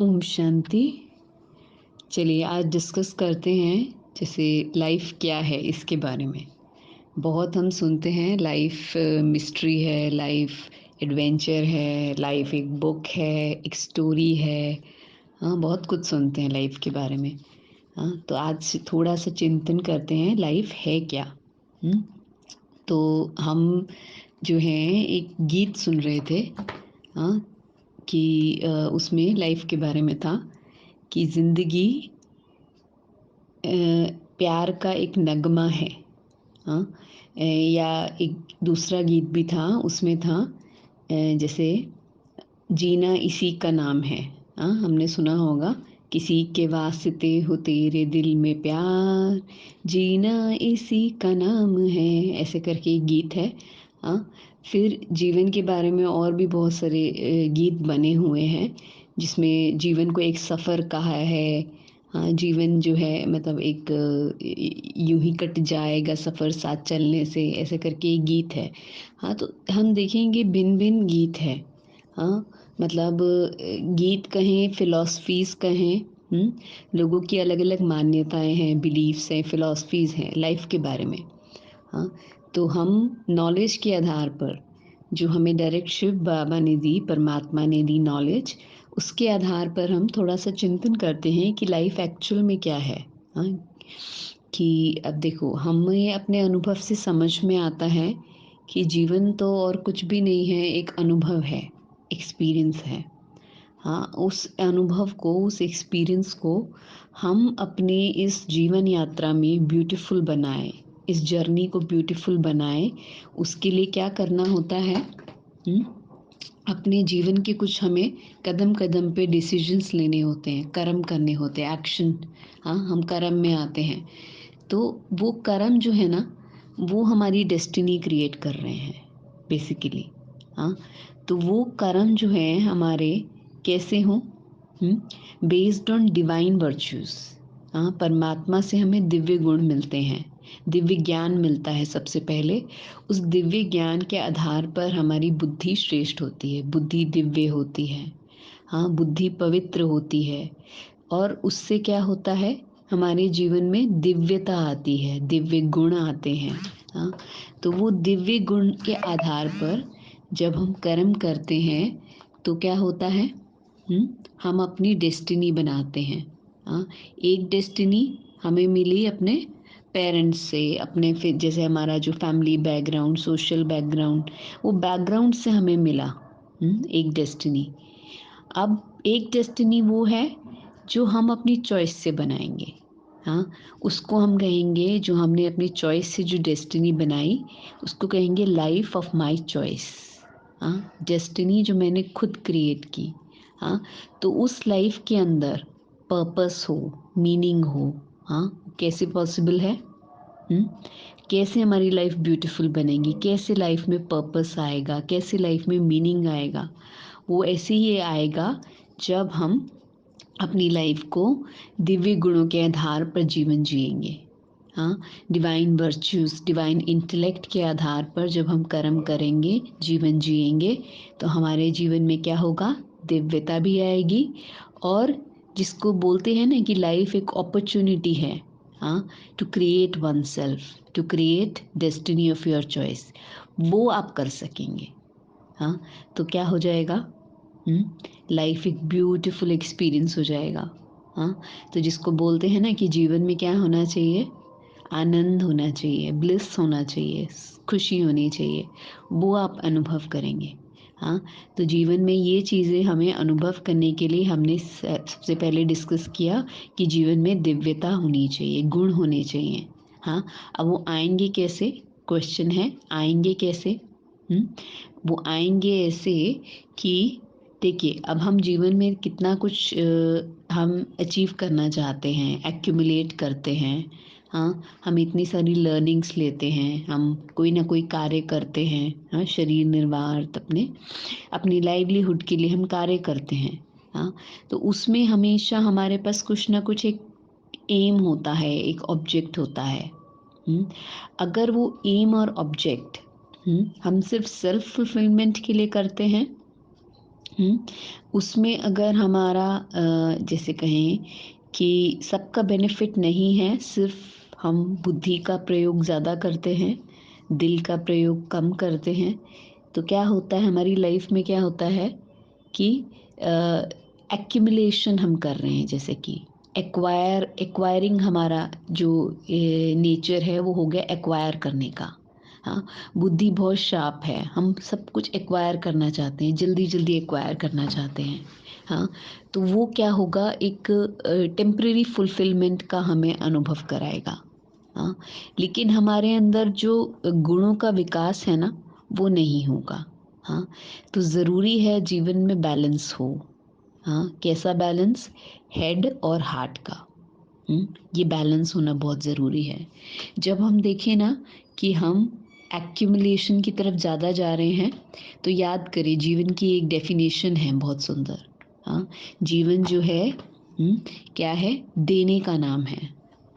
ओम शांति। चलिए आज डिस्कस करते हैं जैसे लाइफ क्या है इसके बारे में। बहुत हम सुनते हैं लाइफ मिस्ट्री है, लाइफ एडवेंचर है, लाइफ एक बुक है, एक स्टोरी है। हाँ, बहुत कुछ सुनते हैं लाइफ के बारे में। हाँ, तो आज से थोड़ा सा चिंतन करते हैं लाइफ है क्या। तो हम जो हैं एक गीत सुन रहे थे। हाँ, कि उसमें लाइफ के बारे में था कि ज़िंदगी प्यार का एक नगमा है। हाँ, या एक दूसरा गीत भी था, उसमें था जैसे जीना इसी का नाम है। हाँ, हमने सुना होगा, किसी के वास्ते हो तेरे दिल में प्यार, जीना इसी का नाम है, ऐसे करके एक गीत है। हाँ, फिर जीवन के बारे में और भी बहुत सारे गीत बने हुए हैं जिसमें जीवन को एक सफ़र कहा है। हाँ, जीवन जो है मतलब एक यूं ही कट जाएगा सफ़र साथ चलने से, ऐसे करके एक गीत है। हाँ, तो हम देखेंगे भिन्न भिन्न गीत है। हाँ, मतलब गीत कहें, फिलॉसफीज़ कहें, लोगों की अलग अलग मान्यताएं हैं, बिलीफ्स हैं, फिलॉसफीज़ हैं लाइफ के बारे में। हाँ, तो हम नॉलेज के आधार पर जो हमें डायरेक्ट शिव बाबा ने दी, परमात्मा ने दी नॉलेज, उसके आधार पर हम थोड़ा सा चिंतन करते हैं कि लाइफ एक्चुअल में क्या है। हाँ, कि अब देखो हमें अपने अनुभव से समझ में आता है कि जीवन तो और कुछ भी नहीं है, एक अनुभव है, एक्सपीरियंस है। हाँ, उस अनुभव को, उस एक्सपीरियंस को हम अपने इस जीवन यात्रा में ब्यूटीफुल बनाएं, इस जर्नी को ब्यूटीफुल बनाएं। उसके लिए क्या करना होता है? अपने जीवन के कुछ हमें कदम कदम पे डिसीजंस लेने होते हैं, कर्म करने होते हैं, एक्शन। हाँ, हम कर्म में आते हैं। तो वो कर्म जो है ना, वो हमारी डेस्टिनी क्रिएट कर रहे हैं बेसिकली। हाँ, तो वो कर्म जो है हमारे कैसे हों? Based on divine virtues. हाँ, परमात्मा से हमें दिव्य गुण मिलते हैं, दिव्य ज्ञान मिलता है सबसे पहले। उस दिव्य ज्ञान के आधार पर हमारी बुद्धि श्रेष्ठ होती है, बुद्धि दिव्य होती है। हाँ, बुद्धि पवित्र होती है और उससे क्या होता है, हमारे जीवन में दिव्यता आती है, दिव्य गुण आते हैं। हाँ, तो वो दिव्य गुण के आधार पर जब हम कर्म करते हैं तो क्या होता है, हम अपनी डेस्टिनी बनाते हैं। हाँ, एक डेस्टिनी हमें मिली अपने पेरेंट्स से, अपने फिर जैसे हमारा जो फैमिली बैकग्राउंड, सोशल बैकग्राउंड, वो बैकग्राउंड से हमें मिला एक डेस्टिनी। अब एक डेस्टिनी वो है जो हम अपनी चॉइस से बनाएंगे। हाँ, उसको हम कहेंगे, जो हमने अपनी चॉइस से जो डेस्टिनी बनाई उसको कहेंगे लाइफ ऑफ माय चॉइस। हाँ, डेस्टिनी जो मैंने खुद क्रिएट की। हाँ, तो उस लाइफ के अंदर पर्पस हो, मीनिंग हो। हाँ, कैसे पॉसिबल है? कैसे हमारी लाइफ ब्यूटीफुल बनेगी, कैसे लाइफ में पर्पस आएगा, कैसे लाइफ में मीनिंग आएगा? वो ऐसे ही आएगा जब हम अपनी लाइफ को दिव्य गुणों के आधार पर जीवन जिएंगे। हाँ, डिवाइन वर्च्यूज़, डिवाइन इंटेलेक्ट के आधार पर जब हम कर्म करेंगे, जीवन जिएंगे, तो हमारे जीवन में क्या होगा, दिव्यता भी आएगी। और जिसको बोलते हैं ना कि लाइफ एक अपॉर्चुनिटी है, हाँ, to create oneself, to create destiny of your choice, वो आप कर सकेंगे। हाँ, तो क्या हो जाएगा, लाइफ एक ब्यूटीफुल एक्सपीरियंस हो जाएगा। हाँ, तो जिसको बोलते हैं ना कि जीवन में क्या होना चाहिए, आनंद होना चाहिए, ब्लिस होना चाहिए, खुशी होनी चाहिए, वो आप अनुभव करेंगे। हाँ, तो जीवन में ये चीज़ें हमें अनुभव करने के लिए हमने सबसे पहले डिस्कस किया कि जीवन में दिव्यता होनी चाहिए, गुण होने चाहिए। हाँ, अब वो आएंगे कैसे, क्वेश्चन है, आएंगे कैसे? वो आएंगे ऐसे कि देखिए, अब हम जीवन में कितना कुछ हम अचीव करना चाहते हैं, एक्यूमुलेट करते हैं। हाँ, हम इतनी सारी लर्निंग्स लेते हैं, हम कोई ना कोई कार्य करते हैं। हाँ, शरीर निर्वाह अपनी लाइवलीहुड के लिए हम कार्य करते हैं। हाँ, तो उसमें हमेशा हमारे पास कुछ ना कुछ एक एम होता है, एक ऑब्जेक्ट होता है। अगर वो एम और ऑब्जेक्ट हम सिर्फ सेल्फ फुलफिलमेंट के लिए करते हैं उसमें अगर हमारा जैसे कहें कि सबका बेनिफिट नहीं है, सिर्फ हम बुद्धि का प्रयोग ज़्यादा करते हैं, दिल का प्रयोग कम करते हैं, तो क्या होता है हमारी लाइफ में, क्या होता है कि एक्यूमुलेशन हम कर रहे हैं, जैसे कि एक्वायरिंग हमारा जो नेचर है वो हो गया एक्वायर करने का। हाँ, बुद्धि बहुत शार्प है, हम सब कुछ एक्वायर करना चाहते हैं, जल्दी जल्दी एक्वायर करना चाहते हैं। हाँ, तो वो क्या होगा, एक टेम्परेरी फुलफिलमेंट का हमें अनुभव कराएगा। हाँ, लेकिन हमारे अंदर जो गुणों का विकास है ना, वो नहीं होगा। हाँ, तो ज़रूरी है जीवन में बैलेंस हो। हाँ, कैसा बैलेंस? हेड और हार्ट का। ये बैलेंस होना बहुत ज़रूरी है। जब हम देखें ना कि हम एक्यूमुलेशन की तरफ ज़्यादा जा रहे हैं, तो याद करें जीवन की एक डेफिनेशन है बहुत सुंदर। हाँ, जीवन जो है क्या है? देने का नाम है।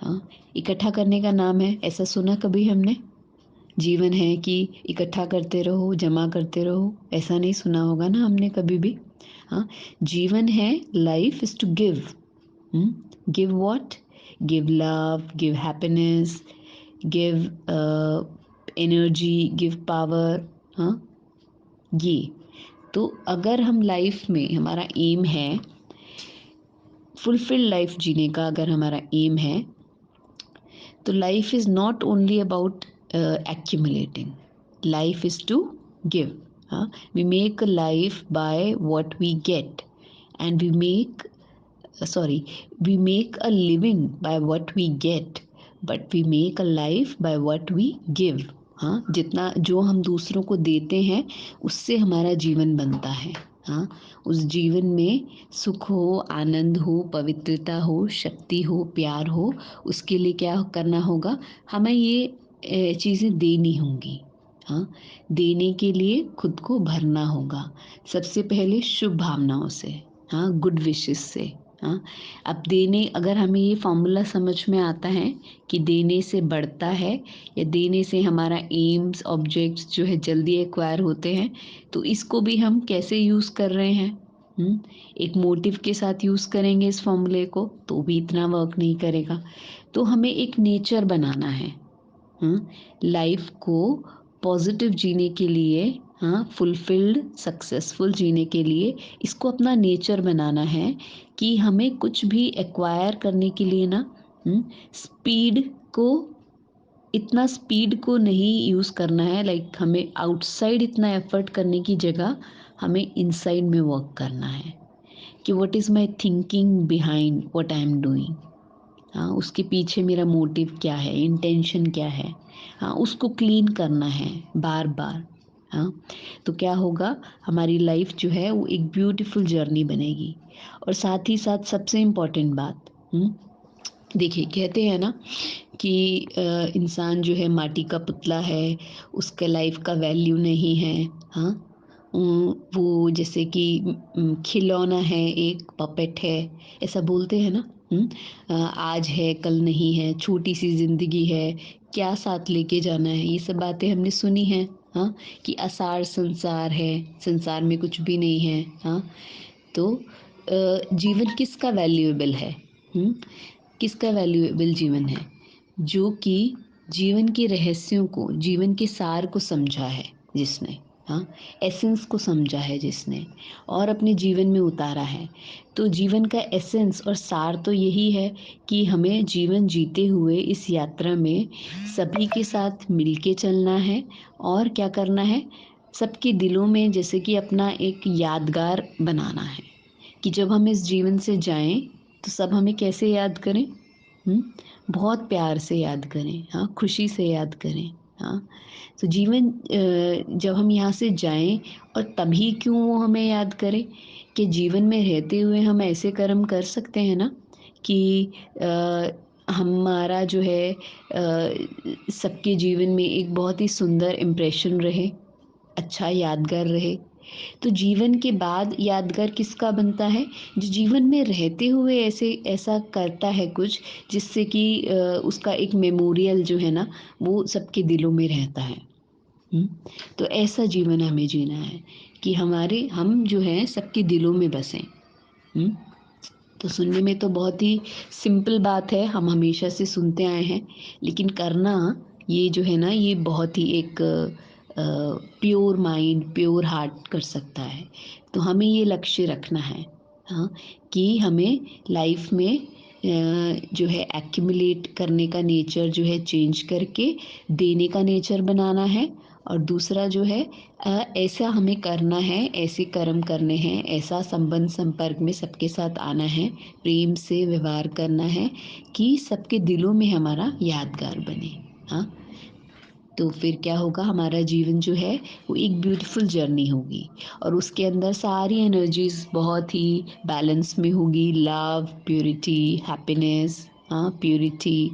हाँ, इकट्ठा करने का नाम है, ऐसा सुना कभी हमने? जीवन है कि इकट्ठा करते रहो, जमा करते रहो, ऐसा नहीं सुना होगा ना हमने कभी भी। हाँ, जीवन है, life is to give. Give what? Give love, give happiness, give energy, give power. हाँ, ये तो अगर हम लाइफ में हमारा एम है फुलफिल लाइफ जीने का, अगर हमारा एम है, तो life is not only about accumulating. Life is to give. We make a life by what we get, and we make a living by what we get, but we make a life by what we give. हाँ, जितना जो हम दूसरों को देते हैं उससे हमारा जीवन बनता है। हाँ, उस जीवन में सुख हो, आनंद हो, पवित्रता हो, शक्ति हो, प्यार हो, उसके लिए क्या करना होगा? हमें ये चीज़ें देनी होंगी। हाँ, देने के लिए खुद को भरना होगा, सबसे पहले शुभ भावनाओं से। हाँ, गुड विशेस से। हाँ, अब देने, अगर हमें ये फॉर्मूला समझ में आता है कि देने से बढ़ता है या देने से हमारा एम्स ऑब्जेक्ट्स जो है जल्दी एक्वायर होते हैं, तो इसको भी हम कैसे यूज़ कर रहे हैं? एक मोटिव के साथ यूज़ करेंगे इस फॉर्मूले को तो भी इतना वर्क नहीं करेगा। तो हमें एक नेचर बनाना है लाइफ को पॉजिटिव जीने के लिए। हाँ, फुलफिल्ड सक्सेसफुल जीने के लिए इसको अपना नेचर बनाना है कि हमें कुछ भी एक्वायर करने के लिए ना स्पीड को इतना स्पीड को नहीं यूज़ करना है। लाइक हमें आउटसाइड इतना एफर्ट करने की जगह हमें इनसाइड में वर्क करना है कि what is my thinking behind what I am doing. हाँ, उसके पीछे मेरा मोटिव क्या है, इंटेंशन क्या है। हाँ, उसको क्लीन करना है बार बार। हाँ, तो क्या होगा, हमारी लाइफ जो है वो एक ब्यूटीफुल जर्नी बनेगी। और साथ ही साथ सबसे इम्पोर्टेंट बात, देखिए कहते हैं ना कि इंसान जो है माटी का पुतला है, उसका लाइफ का वैल्यू नहीं है। हाँ, वो जैसे कि खिलौना है, एक पपेट है, ऐसा बोलते हैं ना। आज है कल नहीं है, छोटी सी जिंदगी है, क्या साथ लेके जाना है, ये सब बातें हमने सुनी हैं। हाँ, कि असार संसार है, संसार में कुछ भी नहीं है। हाँ, तो जीवन किसका वैल्यूएबल है? किसका वैल्यूएबल जीवन है? जो कि जीवन के रहस्यों को, जीवन के सार को समझा है जिसने। हाँ, एसेंस को समझा है जिसने और अपने जीवन में उतारा है। तो जीवन का एसेंस और सार तो यही है कि हमें जीवन जीते हुए इस यात्रा में सभी के साथ मिलके चलना है और क्या करना है, सबके दिलों में जैसे कि अपना एक यादगार बनाना है कि जब हम इस जीवन से जाएं तो सब हमें कैसे याद करें? बहुत प्यार से याद करें। हाँ, खुशी से याद करें। हाँ, तो जीवन जब हम यहाँ से जाएं, और तभी क्यों वो हमें याद करें कि जीवन में रहते हुए हम ऐसे कर्म कर सकते हैं ना कि हमारा जो है सबके जीवन में एक बहुत ही सुंदर इम्प्रेशन रहे, अच्छा यादगार रहे। तो जीवन के बाद यादगार किसका बनता है? जो जीवन में रहते हुए ऐसे ऐसा करता है कुछ जिससे कि उसका एक मेमोरियल जो है ना वो सबके दिलों में रहता है। तो ऐसा जीवन हमें जीना है कि हम जो हैं सबके दिलों में बसें। तो सुनने में तो बहुत ही सिंपल बात है, हम हमेशा से सुनते आए हैं, लेकिन करना ये जो है ना, ये बहुत ही एक प्योर माइंड, प्योर हार्ट कर सकता है। तो हमें ये लक्ष्य रखना है, हाँ, कि हमें लाइफ में जो है एक्यूमुलेट करने का नेचर जो है चेंज करके देने का नेचर बनाना है। और दूसरा जो है ऐसा हमें करना है, ऐसे कर्म करने हैं, ऐसा संबंध संपर्क में सबके साथ आना है, प्रेम से व्यवहार करना है कि सबके दिलों में हमारा यादगार बने। हाँ, तो फिर क्या होगा, हमारा जीवन जो है वो एक ब्यूटीफुल जर्नी होगी और उसके अंदर सारी एनर्जीज बहुत ही बैलेंस में होगी। लव, प्योरिटी, हैप्पीनेस, हाँ, प्योरिटी,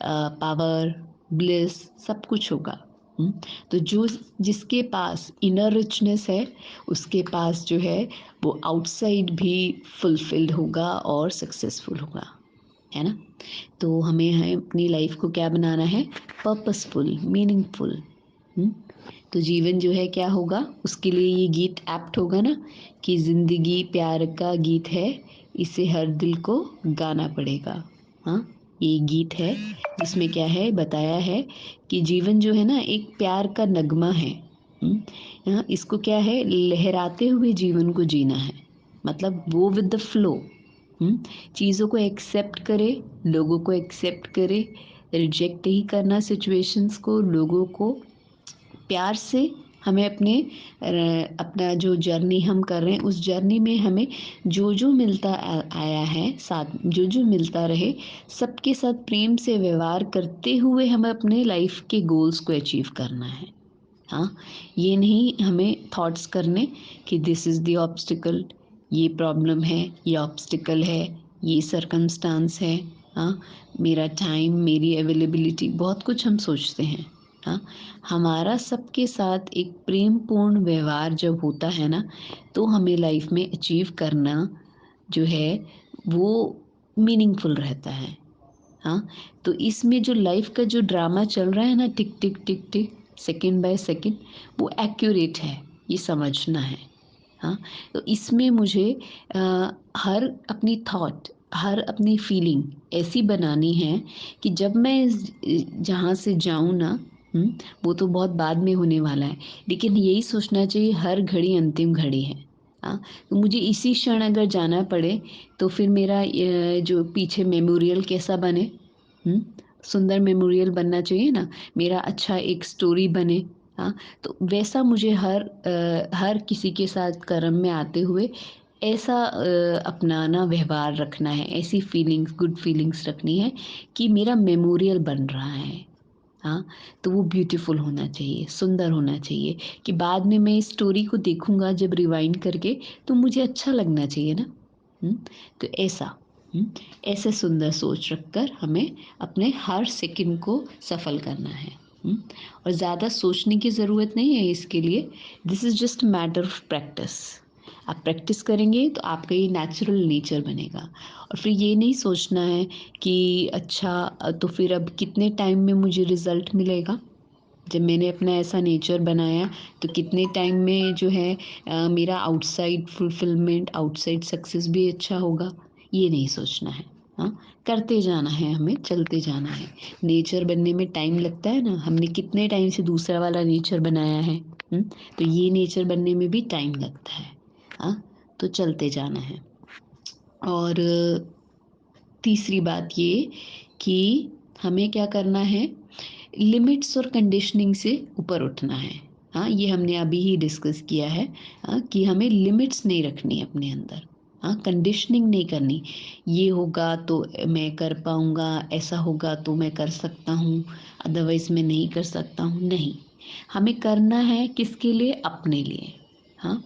पावर, ब्लिस, सब कुछ होगा। तो जो जिसके पास इनर रिचनेस है, उसके पास जो है वो आउटसाइड भी फुलफिल्ड होगा और सक्सेसफुल होगा, है ना। तो हमें है अपनी लाइफ को क्या बनाना है, पर्पसफुल, मीनिंगफुल। तो जीवन जो है क्या होगा, उसके लिए ये गीत एप्ट होगा ना कि जिंदगी प्यार का गीत है, इसे हर दिल को गाना पड़ेगा। हाँ, ये गीत है जिसमें क्या है बताया है कि जीवन जो है ना एक प्यार का नगमा है। हाँ, इसको क्या है, लहराते हुए जीवन को जीना है, मतलब वो विद द फ्लो। चीज़ों को एक्सेप्ट करे, लोगों को एक्सेप्ट करे, रिजेक्ट ही करना सिचुएशंस को, लोगों को प्यार से हमें अपना जो जर्नी हम कर रहे हैं उस जर्नी में हमें जो जो मिलता आया है, साथ जो जो मिलता रहे, सबके साथ प्रेम से व्यवहार करते हुए हमें अपने लाइफ के गोल्स को अचीव करना है। हाँ, ये नहीं हमें थॉट्स करने कि दिस इज़ द ऑब्स्टिकल, ये प्रॉब्लम है, ये ऑब्स्टिकल है, ये सरकमस्टांस है। हाँ, मेरा टाइम, मेरी अवेलेबिलिटी, बहुत कुछ हम सोचते हैं। हाँ, हमारा सबके साथ एक प्रेम पूर्ण व्यवहार जब होता है ना, तो हमें लाइफ में अचीव करना जो है वो मीनिंगफुल रहता है। हाँ, तो इसमें जो लाइफ का जो ड्रामा चल रहा है ना, टिक टिक टिक टिक, सेकंड बाय सेकंड, वो एक्यूरेट है, ये समझना है। हाँ, तो इसमें मुझे हर अपनी थॉट, हर अपनी फीलिंग ऐसी बनानी है कि जब मैं जहाँ से जाऊँ ना, वो तो बहुत बाद में होने वाला है, लेकिन यही सोचना चाहिए हर घड़ी अंतिम घड़ी है। हाँ, तो मुझे इसी क्षण अगर जाना पड़े तो फिर मेरा जो पीछे मेमोरियल कैसा बने, हुँ? सुंदर मेमोरियल बनना चाहिए ना, मेरा अच्छा एक स्टोरी बने। हाँ, तो वैसा मुझे हर किसी के साथ कर्म में आते हुए ऐसा अपनाना व्यवहार रखना है, ऐसी फीलिंग्स, गुड फीलिंग्स रखनी है कि मेरा मेमोरियल बन रहा है। हाँ, तो वो ब्यूटीफुल होना चाहिए, सुंदर होना चाहिए कि बाद में मैं इस स्टोरी को देखूँगा जब रिवाइंड करके तो मुझे अच्छा लगना चाहिए ना। हुँ, तो हुँ, ऐसे सुंदर सोच रखकर हमें अपने हर सेकंड को सफल करना है। और ज़्यादा सोचने की ज़रूरत नहीं है इसके लिए, this is just matter of practice. आप प्रैक्टिस करेंगे तो आपका ये नेचुरल नेचर बनेगा। और फिर ये नहीं सोचना है कि अच्छा तो फिर अब कितने टाइम में मुझे रिज़ल्ट मिलेगा? जब मैंने अपना ऐसा नेचर बनाया तो कितने टाइम में जो है मेरा आउटसाइड फुलफिलमेंट, आउटसाइड सक्सेस भी अच्छा होगा, ये नहीं सोचना है। हाँ, करते जाना है, हमें चलते जाना है। नेचर बनने में टाइम लगता है ना, हमने कितने टाइम से दूसरा वाला नेचर बनाया है। तो ये नेचर बनने में भी टाइम लगता है। हाँ, तो चलते जाना है। और तीसरी बात ये कि हमें क्या करना है, लिमिट्स और कंडीशनिंग से ऊपर उठना है। हाँ, ये हमने अभी ही डिस्कस किया है। हाँ, कि हमें लिमिट्स नहीं रखनी अपने अंदर। हाँ, कंडीशनिंग नहीं करनी, ये होगा तो मैं कर पाऊँगा, ऐसा होगा तो मैं कर सकता हूँ, अदरवाइज़ मैं नहीं कर सकता हूँ, नहीं। हमें करना है किसके लिए? अपने लिए। हाँ,